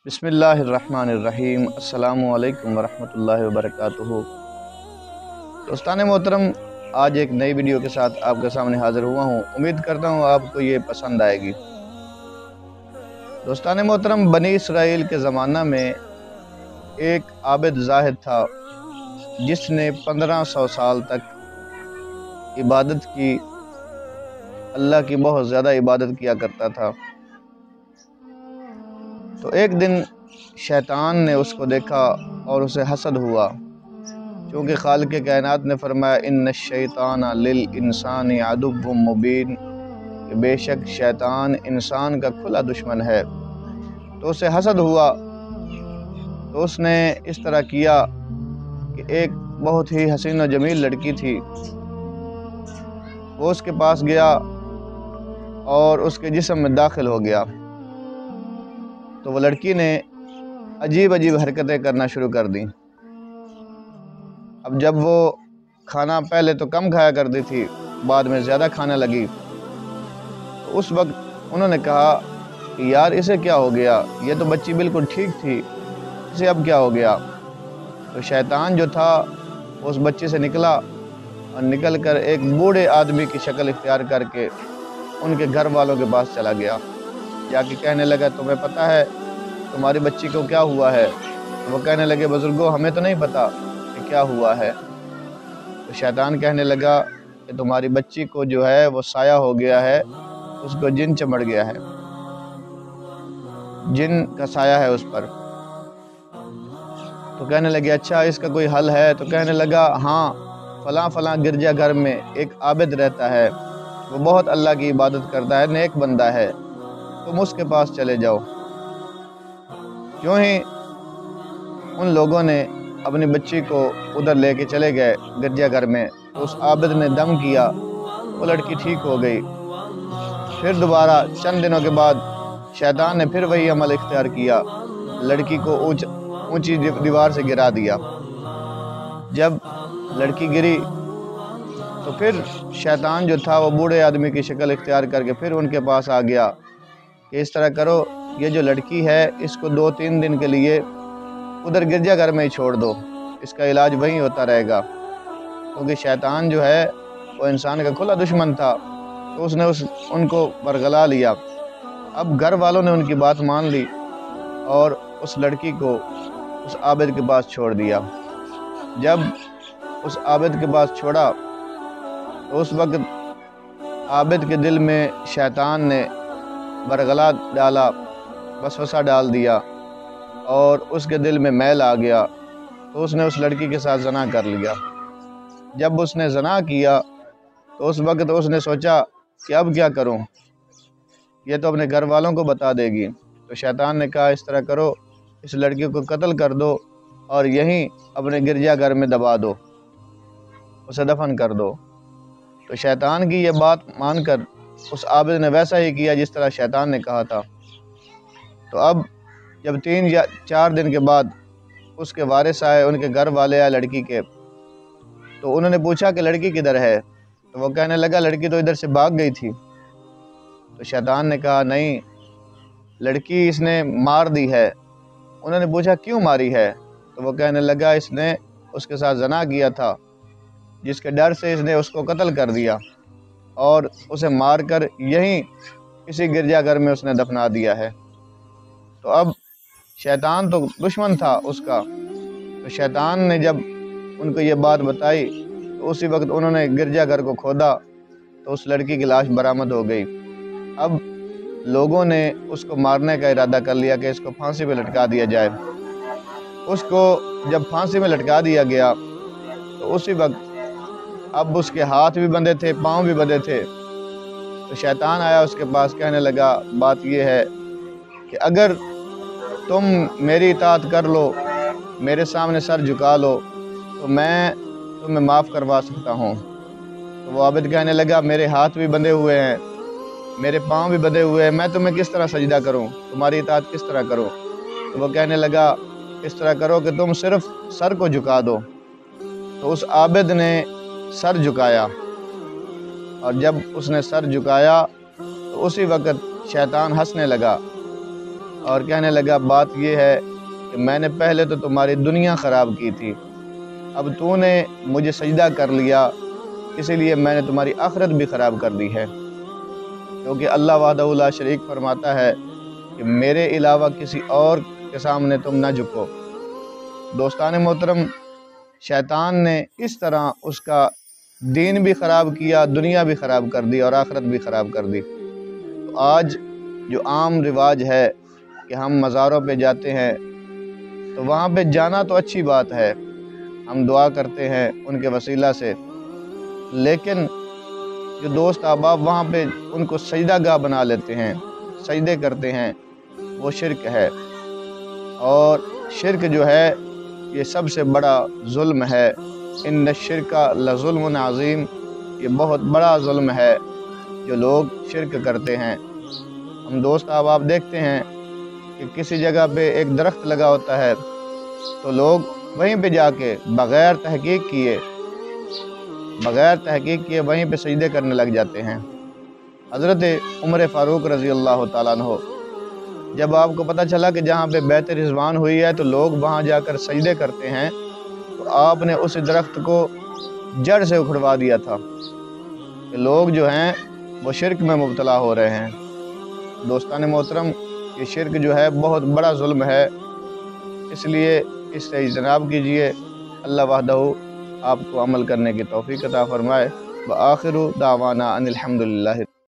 بسم اللہ الرحمن الرحیم۔ السلام علیکم ورحمۃ اللہ وبرکاتہ۔ دوستان محترم، آج ایک نئی ویڈیو کے ساتھ آپ کے سامنے حاضر ہوا ہوں۔ امید کرتا ہوں آپ کو یہ پسند آئے گی۔ دوستان محترم، بنی اسرائیل کے زمانہ میں ایک عابد زاہد تھا جس نے 1500 سال تک عبادت کی، اللہ کی بہت زیادہ عبادت کیا کرتا تھا۔ تو ایک دن شیطان نے اس کو دیکھا اور اسے حسد ہوا، چونکہ خالق کائنات نے فرمایا ان الشیطان للانسان عدو مبین، کہ بے شک شیطان انسان کا کھلا دشمن ہے۔ تو اسے حسد ہوا، تو اس نے اس طرح کیا کہ ایک بہت ہی حسین و جمیل لڑکی تھی، وہ اس کے پاس گیا اور اس کے جسم میں داخل ہو گیا۔ تو وہ لڑکی نے عجیب حرکتیں کرنا شروع کر دیں۔ اب جب وہ کھانا پہلے تو کم کھایا کرتی تھی، بعد میں زیادہ کھانے لگی، تو اس وقت انہوں نے کہا کہ یار اسے کیا ہو گیا، یہ تو بچی بالکل ٹھیک تھی، اسے اب کیا ہو گیا؟ تو شیطان جو تھا اس بچی سے نکلا اور نکل کر ایک بوڑھے آدمی کی شکل اختیار کر کے ان کے گھر والوں کے پاس چلا گیا، جا کے کہنے لگا تمہیں پتہ ہے تمہاری بچی کو کیا ہوا ہے؟ تو وہ کہنے لگے بزرگوں ہمیں تو نہیں پتہ کہ کیا ہوا ہے۔ تو شیطان کہنے لگا کہ تمہاری بچی کو جو ہے وہ سایہ ہو گیا ہے، اس کو جن چمڑ گیا ہے، جن کا سایہ ہے اس پر۔ تو کہنے لگے اچھا اس کا کوئی حل ہے؟ تو کہنے لگا ہاں، فلاں گرجا گھر میں ایک عابد رہتا ہے، وہ بہت اللہ کی عبادت کرتا ہے، نیک بندہ ہے، تم اس کے پاس چلے جاؤ۔ کیوں ہی ان لوگوں نے اپنی بچی کو ادھر لے کے چلے گئے گرجا گھر میں، تو اس عابد نے دم کیا، وہ لڑکی ٹھیک ہو گئی۔ پھر دوبارہ چند دنوں کے بعد شیطان نے پھر وہی عمل اختیار کیا، لڑکی کو اونچی دیوار سے گرا دیا۔ جب لڑکی گری تو پھر شیطان جو تھا وہ بوڑھے آدمی کی شکل اختیار کر کے پھر ان کے پاس آ گیا کہ اس طرح کرو، یہ جو لڑکی ہے اس کو 2-3 دن کے لیے ادھر گرجا گھر میں ہی چھوڑ دو، اس کا علاج وہیں ہوتا رہے گا، کیونکہ شیطان جو ہے وہ انسان کا کھلا دشمن تھا۔ تو اس نے ان کو برگلا لیا۔ اب گھر والوں نے ان کی بات مان لی اور اس لڑکی کو اس عابد کے پاس چھوڑ دیا۔ جب اس عابد کے پاس چھوڑا تو اس وقت عابد کے دل میں شیطان نے برگلا ڈالا، وسوسہ ڈال دیا اور اس کے دل میں میل آ گیا، تو اس نے اس لڑکی کے ساتھ زنا کر لیا۔ جب اس نے زنا کیا تو اس وقت اس نے سوچا کہ اب کیا کروں، یہ تو اپنے گھر والوں کو بتا دے گی۔ تو شیطان نے کہا اس طرح کرو، اس لڑکی کو قتل کر دو اور یہیں اپنے گرجا گھر میں دبا دو، اسے دفن کر دو۔ تو شیطان کی یہ بات مان کر اس عابد نے ویسا ہی کیا جس طرح شیطان نے کہا تھا۔ تو اب جب 3 یا 4 دن کے بعد اس کے وارث آئے، ان کے گھر والے آئے لڑکی کے، تو انہوں نے پوچھا کہ لڑکی کدھر ہے؟ تو وہ کہنے لگا لڑکی تو ادھر سے بھاگ گئی تھی۔ تو شیطان نے کہا نہیں، لڑکی اس نے مار دی ہے۔ انہوں نے پوچھا کیوں ماری ہے؟ تو وہ کہنے لگا اس نے اس کے ساتھ زنا کیا تھا، جس کے ڈر سے اس نے اس کو قتل کر دیا اور اسے مار کر یہیں کسی گرجا گھر میں اس نے دفنا دیا ہے۔ تو اب شیطان تو دشمن تھا اس کا، تو شیطان نے جب ان کو یہ بات بتائی تو اسی وقت انہوں نے گرجا گھر کو کھودا تو اس لڑکی کی لاش برآمد ہو گئی۔ اب لوگوں نے اس کو مارنے کا ارادہ کر لیا کہ اس کو پھانسی پہ لٹکا دیا جائے۔ اس کو جب پھانسی میں لٹکا دیا گیا تو اسی وقت اب اس کے ہاتھ بھی بندھے تھے، پاؤں بھی بندھے تھے۔ تو شیطان آیا اس کے پاس، کہنے لگا بات یہ ہے کہ اگر تم میری اطاعت کر لو، میرے سامنے سر جھکا لو، تو میں تمہیں معاف کروا سکتا ہوں۔ تو وہ عابد کہنے لگا میرے ہاتھ بھی بندھے ہوئے ہیں، میرے پاؤں بھی بندھے ہوئے ہیں، میں تمہیں کس طرح سجدہ کروں، تمہاری اطاعت کس طرح کروں؟ تو وہ کہنے لگا اس طرح کرو کہ تم صرف سر کو جھکا دو۔ تو اس عابد نے سر جھکایا، اور جب اس نے سر جھکایا تو اسی وقت شیطان ہنسنے لگا اور کہنے لگا بات یہ ہے کہ میں نے پہلے تو تمہاری دنیا خراب کی تھی، اب تو نے مجھے سجدہ کر لیا، اسی لیے میں نے تمہاری آخرت بھی خراب کر دی ہے، کیونکہ اللہ وحدہ لا شریک فرماتا ہے کہ میرے علاوہ کسی اور کے سامنے تم نہ جھکو۔ دوستان محترم، شیطان نے اس طرح اس کا دین بھی خراب کیا، دنیا بھی خراب کر دی اور آخرت بھی خراب کر دی۔ تو آج جو عام رواج ہے کہ ہم مزاروں پہ جاتے ہیں، تو وہاں پہ جانا تو اچھی بات ہے، ہم دعا کرتے ہیں ان کے وسیلہ سے، لیکن جو دوست احباب وہاں پہ ان کو سجدہ گاہ بنا لیتے ہیں، سجدے کرتے ہیں، وہ شرک ہے۔ اور شرک جو ہے یہ سب سے بڑا ظلم ہے۔ ان الشرک لظلم عظیم، یہ بہت بڑا ظلم ہے جو لوگ شرک کرتے ہیں۔ ہم دوست احباب دیکھتے ہیں کہ کسی جگہ پہ ایک درخت لگا ہوتا ہے تو لوگ وہیں پہ جا کے بغیر تحقیق کیے وہیں پہ سجدے کرنے لگ جاتے ہیں۔ حضرت عمر فاروق رضی اللہ تعالیٰ عنہ، جب آپ کو پتہ چلا کہ جہاں پہ بیت رضوان ہوئی ہے تو لوگ وہاں جا کر سجدے کرتے ہیں، تو آپ نے اس درخت کو جڑ سے اکھڑوا دیا تھا کہ لوگ جو ہیں وہ شرک میں مبتلا ہو رہے ہیں۔ دوستان محترم، یہ شرک جو ہے بہت بڑا ظلم ہے، اس لیے اس سے اجتناب کیجئے۔ اللہ وحدہ آپ کو عمل کرنے کی توفیق عطا فرمائے۔ وآخر دعوانا ان الحمدللہ۔